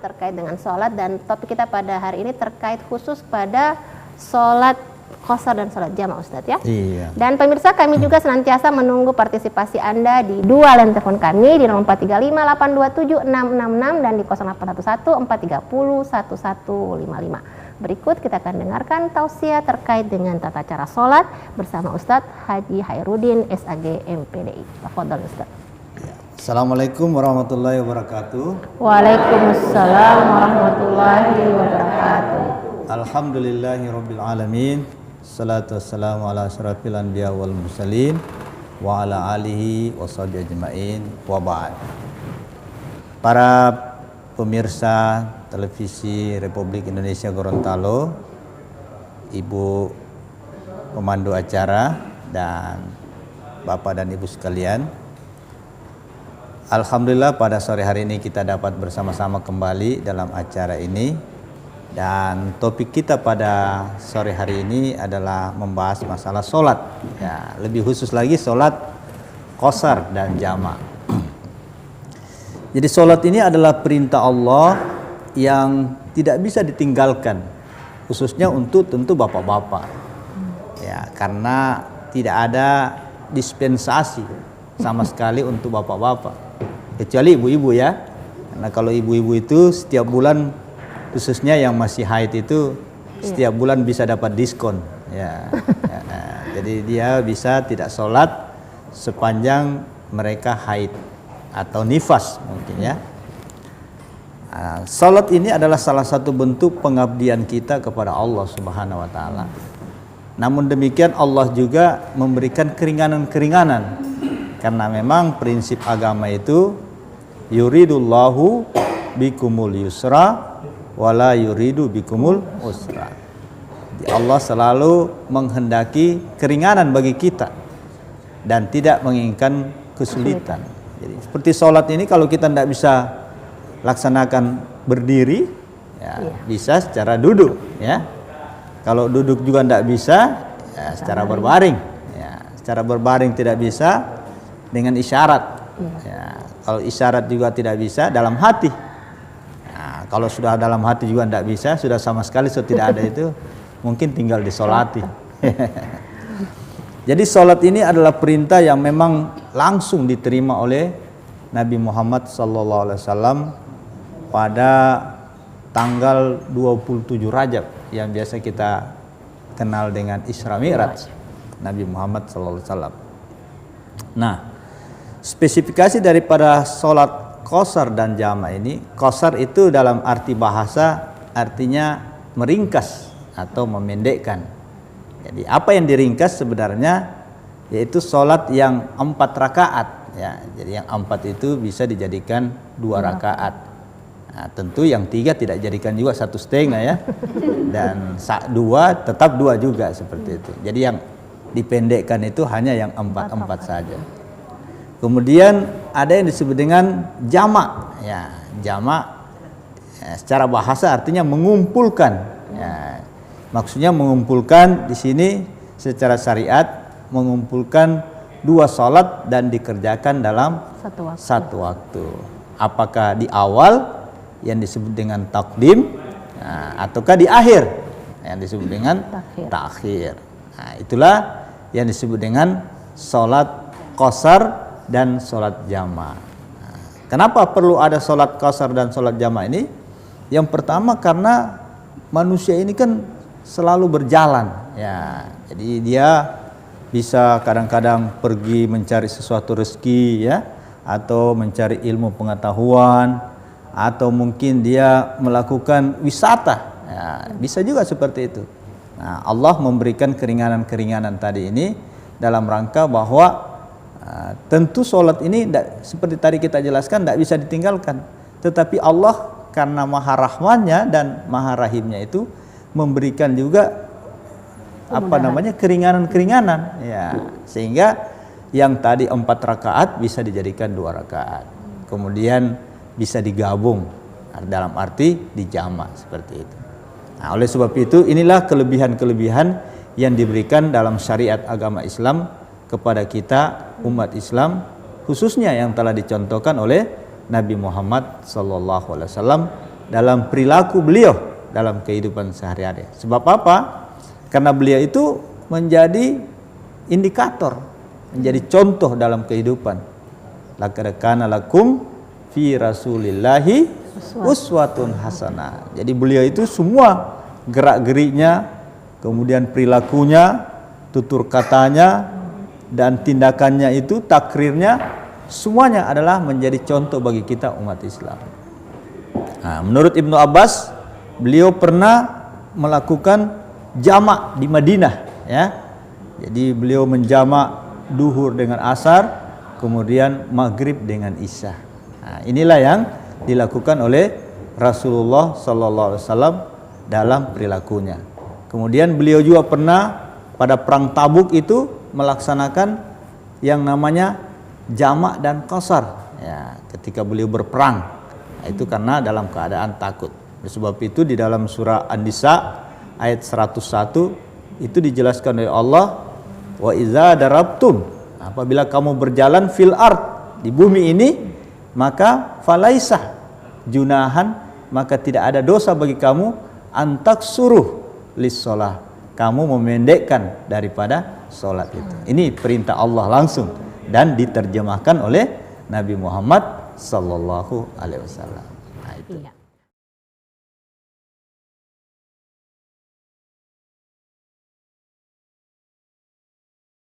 terkait dengan sholat, dan topik kita pada hari ini terkait khusus pada sholat qashar dan sholat jamaah, Ustadz ya. Iya. Dan pemirsa, kami juga senantiasa menunggu partisipasi Anda di dua line telepon kami di 0435827666 dan di 081143011155. Berikut kita akan dengarkan tausiah terkait dengan tata cara sholat bersama Ustadz Haji Hairudin SAG MPDI. Tafadhol Ustadz. Assalamualaikum warahmatullahi wabarakatuh. Waalaikumsalam warahmatullahi wabarakatuh. Alhamdulillahirabbil alamin. Salatu wassalamu ala asyrafil anbiya wal mursalin wa ala alihi washabihi ajmain wa ba'd. Para pemirsa televisi Republik Indonesia Gorontalo, Ibu pemandu acara dan Bapak dan Ibu sekalian, alhamdulillah pada sore hari ini kita dapat bersama-sama kembali dalam acara ini, dan topik kita pada sore hari ini adalah membahas masalah sholat, ya, lebih khusus lagi sholat qashar dan jamaah. Jadi sholat ini adalah perintah Allah yang tidak bisa ditinggalkan, khususnya untuk tentu bapak-bapak, ya, karena tidak ada dispensasi sama sekali untuk bapak-bapak, kecuali ibu-ibu ya. Karena kalau ibu-ibu itu setiap bulan, khususnya yang masih haid itu setiap bulan bisa dapat diskon, ya. Jadi dia bisa tidak sholat sepanjang mereka haid atau nifas mungkin ya. Salat ini adalah salah satu bentuk pengabdian kita kepada Allah Subhanahu wa taala. Namun demikian Allah juga memberikan keringanan-keringanan, karena memang prinsip agama itu yuridullahu bikumul yusra wala yuridu bikumul usra. Jadi Allah selalu menghendaki keringanan bagi kita dan tidak menginginkan kesulitan. Jadi seperti sholat ini, kalau kita tidak bisa laksanakan berdiri, ya, bisa secara duduk, ya. Kalau duduk juga tidak bisa, ya, secara berbaring, ya. Secara berbaring tidak bisa, dengan isyarat, ya. Kalau isyarat juga tidak bisa, dalam hati. Nah, kalau sudah dalam hati juga tidak bisa, sudah sama sekali sudah tidak ada itu, mungkin tinggal disolati. Jadi sholat ini adalah perintah yang memang langsung diterima oleh Nabi Muhammad SAW pada tanggal 27 Rajab yang biasa kita kenal dengan Isra Mi'raj Nabi Muhammad SAW. Nah, spesifikasi daripada sholat qashar dan jamaah ini, qashar itu dalam arti bahasa artinya meringkas atau memendekkan. Jadi apa yang diringkas sebenarnya yaitu sholat yang 4 rakaat, ya. Jadi yang 4 itu bisa dijadikan 2 rakaat. Nah, tentu yang 3 tidak jadikan juga 1,5 ya, dan 2 tetap 2 juga seperti itu. Jadi yang dipendekkan itu hanya yang 4 saja. Kemudian ada yang disebut dengan jamak, ya. Jamak, ya, secara bahasa artinya mengumpulkan, ya. Maksudnya mengumpulkan di sini secara syariat, mengumpulkan 2 sholat dan dikerjakan dalam satu waktu. Apakah di awal yang disebut dengan takdim, nah, ataukah di akhir yang disebut dengan takhir. Nah, itulah yang disebut dengan sholat qashar dan sholat jamaah. Nah, kenapa perlu ada sholat qashar dan sholat jamaah ini? Yang pertama karena manusia ini kan selalu berjalan, ya. Jadi dia bisa kadang-kadang pergi mencari sesuatu rezeki, ya, atau mencari ilmu pengetahuan, atau mungkin dia melakukan wisata, ya, bisa juga seperti itu. Nah, Allah memberikan keringanan-keringanan tadi ini dalam rangka bahwa tentu sholat ini seperti tadi kita jelaskan tidak bisa ditinggalkan, tetapi Allah karena maha rahmannya dan maha rahimnya itu memberikan juga keringanan-keringanan, ya, sehingga yang tadi 4 rakaat bisa dijadikan 2 rakaat, kemudian bisa digabung dalam arti dijama seperti itu. Nah, oleh sebab itu inilah kelebihan-kelebihan yang diberikan dalam syariat agama Islam kepada kita umat Islam, khususnya yang telah dicontohkan oleh Nabi Muhammad SAW dalam perilaku beliau dalam kehidupan sehari-hari. Sebab apa? Karena beliau itu menjadi indikator, menjadi contoh dalam kehidupan. Laqad kana lakum fi rasulillahi uswatun hasanah. Jadi beliau itu semua gerak-geriknya, kemudian perilakunya, tutur katanya, dan tindakannya itu, takrirnya, semuanya adalah menjadi contoh bagi kita umat Islam. Nah, menurut Ibnu Abbas, beliau pernah melakukan jamak di Madinah, ya. Jadi beliau menjamak duhur dengan asar, kemudian maghrib dengan isya. Nah, inilah yang dilakukan oleh Rasulullah Sallallahu Alaihi Wasallam dalam perilakunya. Kemudian beliau juga pernah pada perang Tabuk itu melaksanakan yang namanya jamak dan qasar, ya, ketika beliau berperang. Nah, itu karena dalam keadaan takut. Sebab itu di dalam surah An-Nisa ayat 101 itu dijelaskan oleh Allah, wa iza darabtum, apabila kamu berjalan fil ard, di bumi ini, maka falaisah junahan, maka tidak ada dosa bagi kamu antak suruh lis sholah, kamu memendekkan daripada sholat itu. Ini perintah Allah langsung dan diterjemahkan oleh Nabi Muhammad sallallahu alaihi wasallam. Nah, itu. Iya.